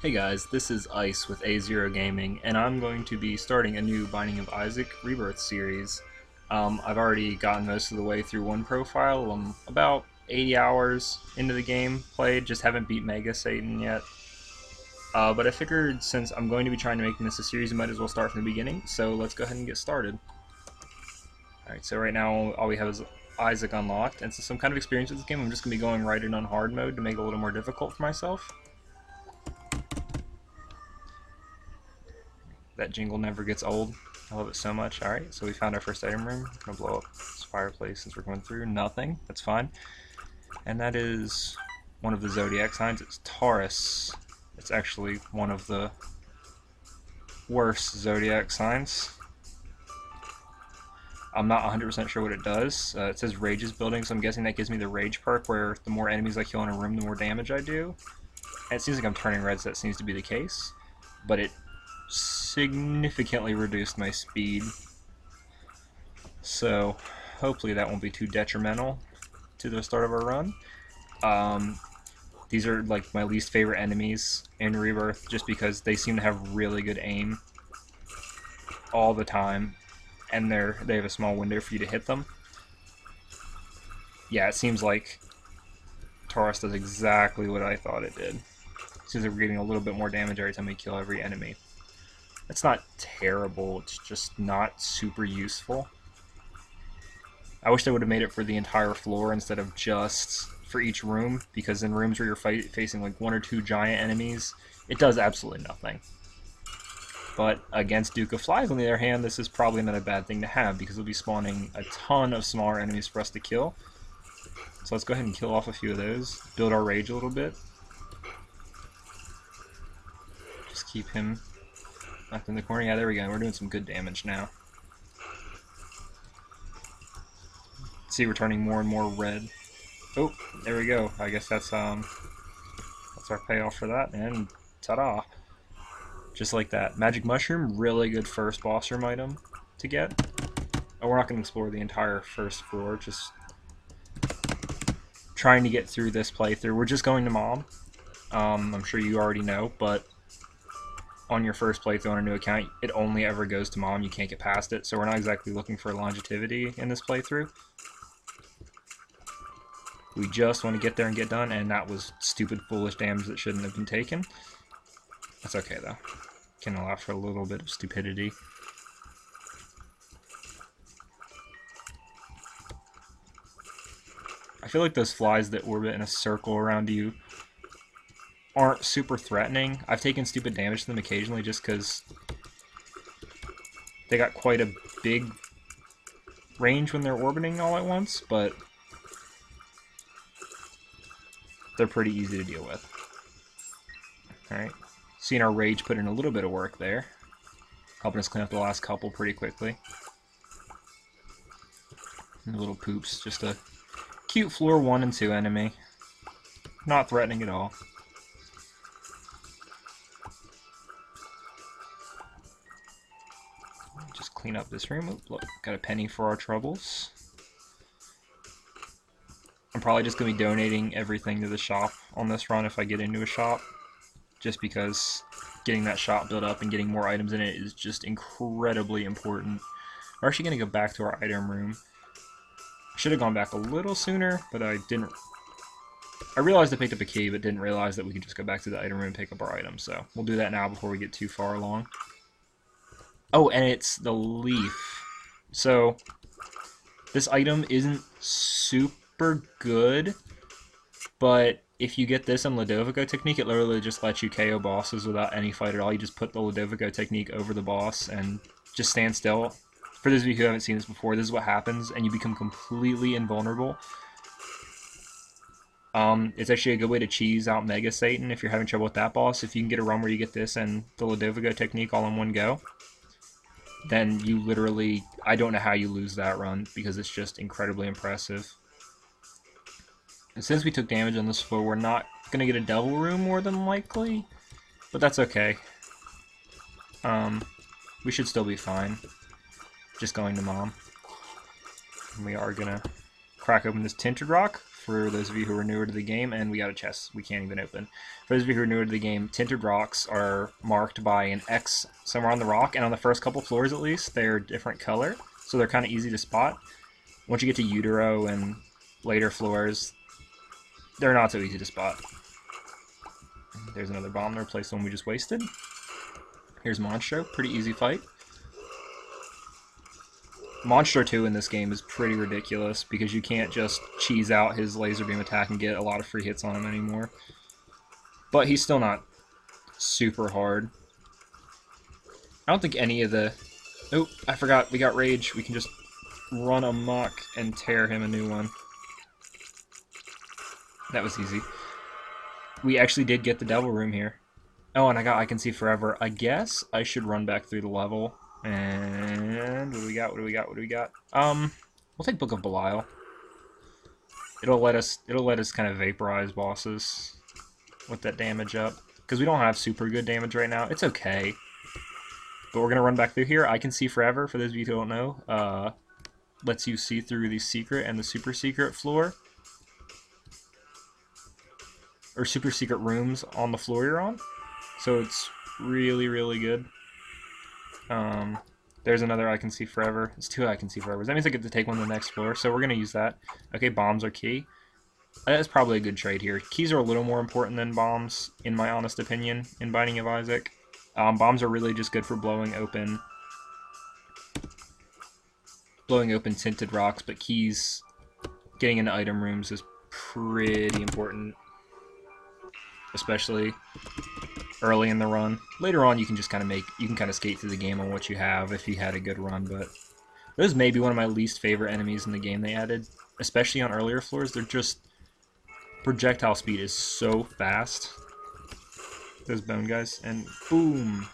Hey guys, this is Ice with A0 Gaming, and I'm going to be starting a new Binding of Isaac Rebirth series. I've already gotten most of the way through one profile. I'm about 80 hours into the game played, just haven't beat Mega Satan yet. But I figured since I'm going to be trying to make this a series, I might as well start from the beginning, so let's go ahead and get started. Alright, so right now all we have is Isaac unlocked, and since I'm kind of experienced with this game, I'm just going to be going right in on hard mode to make it a little more difficult for myself. That jingle never gets old. I love it so much. Alright, so we found our first item room. I'm going to blow up this fireplace since we're going through. Nothing. That's fine. And that is one of the zodiac signs. It's Taurus. It's actually one of the worst zodiac signs. I'm not 100% sure what it does. It says Rage is building, so I'm guessing that gives me the Rage perk, where the more enemies I kill in a room, the more damage I do. And it seems like I'm turning red, so that seems to be the case. But it significantly reduced my speed, so hopefully that won't be too detrimental to the start of our run. These are like my least favorite enemies in Rebirth, just because they seem to have really good aim all the time, and they have a small window for you to hit them. Yeah, it seems like Taurus does exactly what I thought it did. It seems like we're getting a little bit more damage every time we kill every enemy. It's not terrible, it's just not super useful. I wish they would have made it for the entire floor instead of just for each room, because in rooms where you're facing like one or two giant enemies, it does absolutely nothing. But against Duke of Flies, on the other hand, this is probably not a bad thing to have, because we'll be spawning a ton of smaller enemies for us to kill. So let's go ahead and kill off a few of those, build our rage a little bit. Just keep him up in the corner. Yeah, there we go. We're doing some good damage now. See, we're turning more and more red. Oh, there we go. I guess that's our payoff for that, and ta-da! Just like that. Magic Mushroom, really good first boss room item to get. Oh, we're not going to explore the entire first floor, just trying to get through this playthrough. We're just going to Mom. I'm sure you already know, but on your first playthrough on a new account, it only ever goes to Mom. You can't get past it, so we're not exactly looking for longevity in this playthrough. We just want to get there and get done, and that was stupid, foolish damage that shouldn't have been taken. That's okay, though. Can allow for a little bit of stupidity. I feel like those flies that orbit in a circle around you aren't super threatening. I've taken stupid damage to them occasionally just because they got quite a big range when they're orbiting all at once, but they're pretty easy to deal with. Alright, seeing our rage put in a little bit of work there, helping us clean up the last couple pretty quickly. And the little poops, just a cute floor 1 and 2 enemy. Not threatening at all. Just clean up this room. Oop, look, got a penny for our troubles. I'm probably just going to be donating everything to the shop on this run if I get into a shop, just because getting that shop built up and getting more items in it is just incredibly important. We're actually going to go back to our item room. I should have gone back a little sooner, but I didn't. I realized I picked up a key, but didn't realize that we could just go back to the item room and pick up our items, so we'll do that now before we get too far along. Oh, and it's the leaf. So, this item isn't super good, but if you get this in Ludovico technique, it literally just lets you KO bosses without any fight at all. You just put the Ludovico technique over the boss and just stand still. For those of you who haven't seen this before, this is what happens, and you become completely invulnerable. It's actually a good way to cheese out Mega Satan if you're having trouble with that boss. If you can get a run where you get this and the Ludovico technique all in one go, then you literally, I don't know how you lose that run, because it's just incredibly impressive. And since we took damage on this floor, we're not going to get a devil room more than likely, but that's okay. We should still be fine. Just going to Mom. And we are going to crack open this tinted rock. for those of you who are newer to the game, and we got a chest we can't even open. For those of you who are newer to the game, tinted rocks are marked by an X somewhere on the rock, and on the first couple floors at least, they're a different color, so they're kind of easy to spot. Once you get to Utero and later floors, they're not so easy to spot. There's another bomb to replace the one we just wasted. Here's Monstro, pretty easy fight. Monstro 2 in this game is pretty ridiculous because you can't just cheese out his laser beam attack and get a lot of free hits on him anymore. But he's still not super hard. I don't think any of the... Oh, I forgot, we got Rage. We can just run amok and tear him a new one. That was easy. We actually did get the Devil Room here. Oh, and I can see forever. I guess I should run back through the level. And what do we got? What do we got? What do we got? We'll take Book of Belial. It'll let us kind of vaporize bosses with that damage up. Because we don't have super good damage right now. It's okay. But we're gonna run back through here. I can see forever, for those of you who don't know. Lets you see through the secret and the super secret floor. Or super secret rooms on the floor you're on. So it's really, really good. There's another I can see forever. It's two I can see forever. That means I get to take one to the next floor, so we're going to use that. Okay, bombs are key. That's probably a good trade here. Keys are a little more important than bombs, in my honest opinion, in Binding of Isaac. Bombs are really just good for blowing open tinted rocks, but keys, getting into item rooms is pretty important. Especially early in the run. Later on, you can just kind of skate through the game on what you have if you had a good run. But those may be one of my least favorite enemies in the game they added, especially on earlier floors. They're just projectile speed is so fast. Those bone guys, and boom.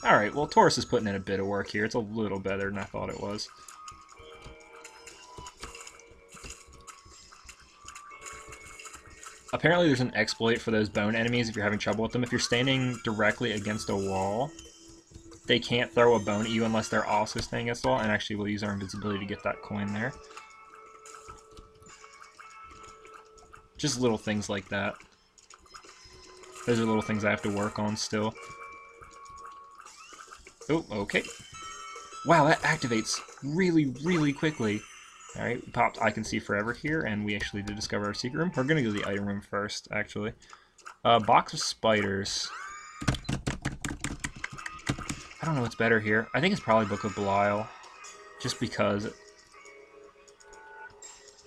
All right, well Taurus is putting in a bit of work here. It's a little better than I thought it was. Apparently there's an exploit for those bone enemies if you're having trouble with them. If you're standing directly against a wall, they can't throw a bone at you unless they're also standing against the wall, and actually we'll use our invisibility to get that coin there. Just little things like that. Those are little things I have to work on still. Oh, okay. Wow, that activates really, really quickly. Alright, we popped I Can See Forever here, and we actually did discover our secret room. We're going to go to the item room first, actually. Box of spiders. I don't know what's better here. I think it's probably Book of Belial, just because it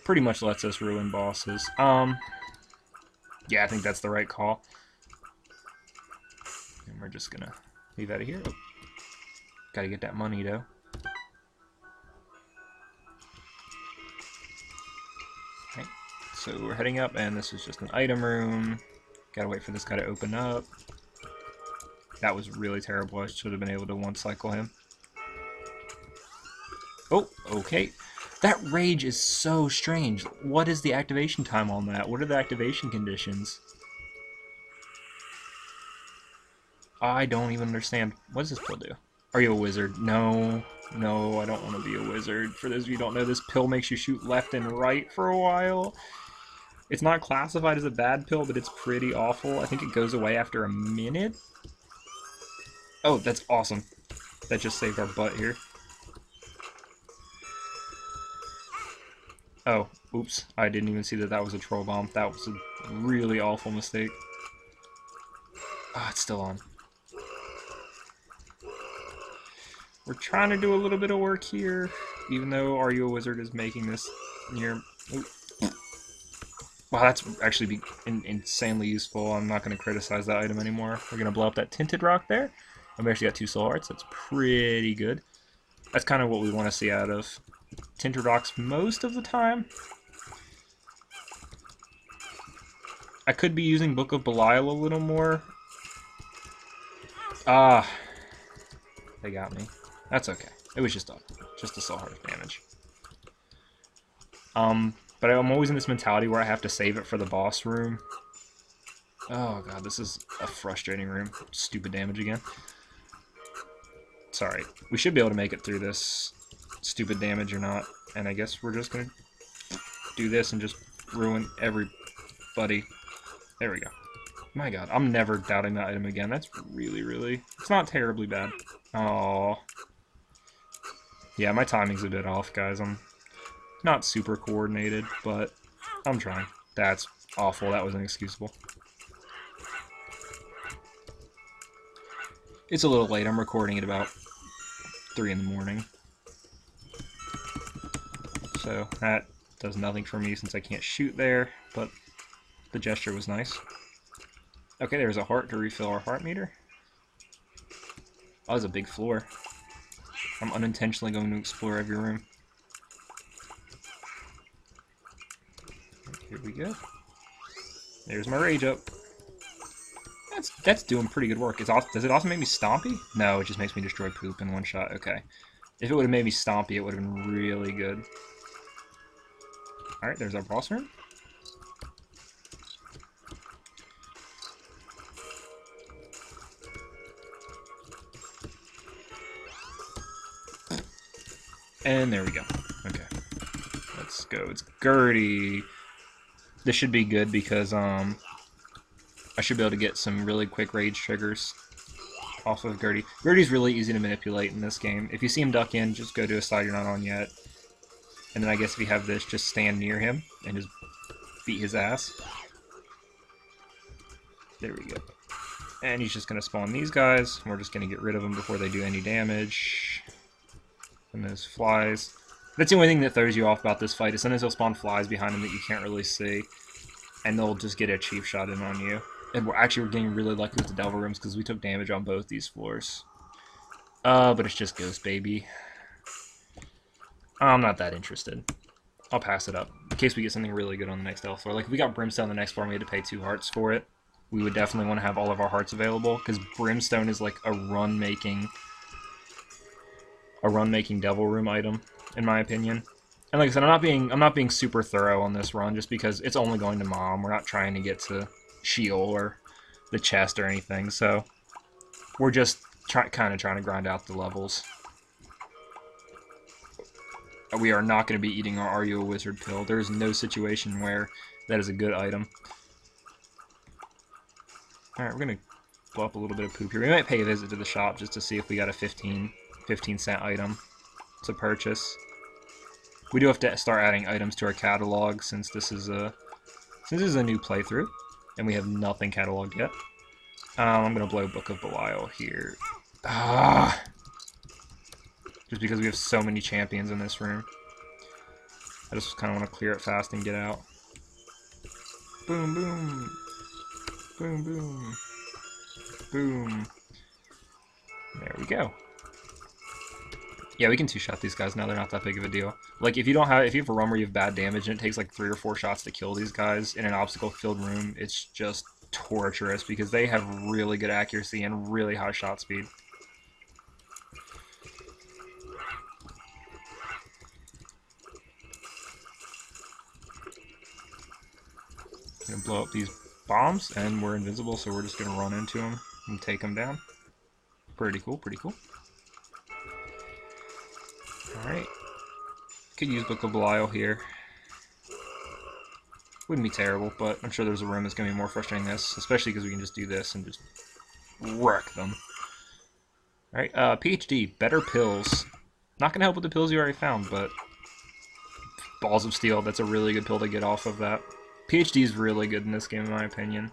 pretty much lets us ruin bosses. Yeah, I think that's the right call. And we're just going to leave out of here. Oh. Gotta get that money, though. So we're heading up, and this is just an item room. Gotta wait for this guy to open up. That was really terrible. I should have been able to one-cycle him. Oh, okay. That rage is so strange. What is the activation time on that? What are the activation conditions? I don't even understand. What does this pill do? Are you a wizard? No. No, I don't want to be a wizard. For those of you who don't know, this pill makes you shoot left and right for a while. It's not classified as a bad pill, but it's pretty awful. I think it goes away after a minute. Oh, that's awesome. That just saved our butt here. Oh, oops. I didn't even see that that was a troll bomb. That was a really awful mistake. Ah, it's still on. We're trying to do a little bit of work here, even though Are You a Wizard is making this near... Ooh. Wow, that's actually insanely useful. I'm not going to criticize that item anymore. We're going to blow up that tinted rock there. And we actually got 2 soul hearts. That's pretty good. That's kind of what we want to see out of tinted rocks most of the time. I could be using Book of Belial a little more. Ah, they got me. That's okay. It was just a soul heart damage. But I'm always in this mentality where I have to save it for the boss room. Oh god, this is a frustrating room. Stupid damage again. Sorry. We should be able to make it through this stupid damage or not. And I guess we're just gonna do this and just ruin everybody. There we go. My god, I'm never doubting that item again. That's really... It's not terribly bad. Oh. Yeah, my timing's a bit off, guys. I'm not super coordinated, but I'm trying. That's awful. That was inexcusable. It's a little late. I'm recording at about 3 in the morning. So that does nothing for me since I can't shoot there, but the gesture was nice. Okay, there's a heart to refill our heart meter. Oh, there's a big floor. I'm unintentionally going to explore every room. Here we go. There's my rage up. That's doing pretty good work. Does it also make me stompy? No, it just makes me destroy poop in one shot. Okay. If it would have made me stompy, it would have been really good. Alright, there's our boss room. And there we go. Okay. Let's go. It's Gertie. This should be good because I should be able to get some really quick rage triggers off of Gertie. Gertie's really easy to manipulate in this game. If you see him duck in, just go to a side you're not on yet. And then I guess if you have this, just stand near him and just beat his ass. There we go. And he's just going to spawn these guys. We're just going to get rid of them before they do any damage. And those flies. That's the only thing that throws you off about this fight, is sometimes they'll spawn flies behind them that you can't really see. And they'll just get a cheap shot in on you. And we're getting really lucky with the Devil Rooms because we took damage on both these floors. But it's just Ghost Baby. I'm not that interested. I'll pass it up in case we get something really good on the next Devil floor. Like if we got Brimstone on the next floor and we had to pay 2 hearts for it, we would definitely want to have all of our hearts available because Brimstone is like a run-making Devil Room item, in my opinion. And like I said, I'm not being super thorough on this run just because it's only going to Mom. We're not trying to get to Sheol or the chest or anything, so we're just kind of trying to grind out the levels. We are not going to be eating our Are You a Wizard pill. There is no situation where that is a good item. Alright, we're going to blow up a little bit of poop here. We might pay a visit to the shop just to see if we got a 15 cent item to purchase. We do have to start adding items to our catalog since this is a new playthrough and we have nothing cataloged yet. I'm going to blow Book of Belial here. Just because we have so many champions in this room. I just kind of want to clear it fast and get out. Boom, boom. Boom, boom. Boom. There we go. Yeah, we can 2-shot these guys now. They're not that big of a deal. Like, if you have a run where you have bad damage and it takes like 3 or 4 shots to kill these guys in an obstacle-filled room, it's just torturous because they have really good accuracy and really high shot speed. Gonna blow up these bombs, and we're invincible, so we're just gonna run into them and take them down. Pretty cool, pretty cool. Alright. Could use Book of Belial here. Wouldn't be terrible, but I'm sure there's a room that's gonna be more frustrating than this, especially because we can just do this and just wreck them. Alright, PhD, better pills. Not gonna help with the pills you already found, but Balls of Steel, that's a really good pill to get off of that. PhD is really good in this game, in my opinion.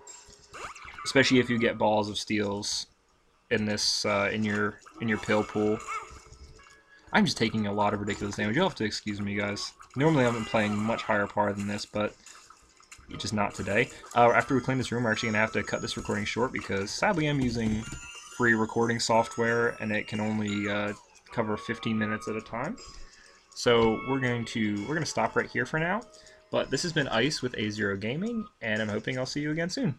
Especially if you get Balls of Steels in this, in your pill pool. I'm just taking a lot of ridiculous damage. You'll have to excuse me, guys. Normally I've been playing much higher par than this, but just not today. After we clean this room, we're actually going to have to cut this recording short because sadly I'm using free recording software and it can only cover 15 minutes at a time. So we're going to stop right here for now. But this has been Ice with A0 Gaming, and I'm hoping I'll see you again soon.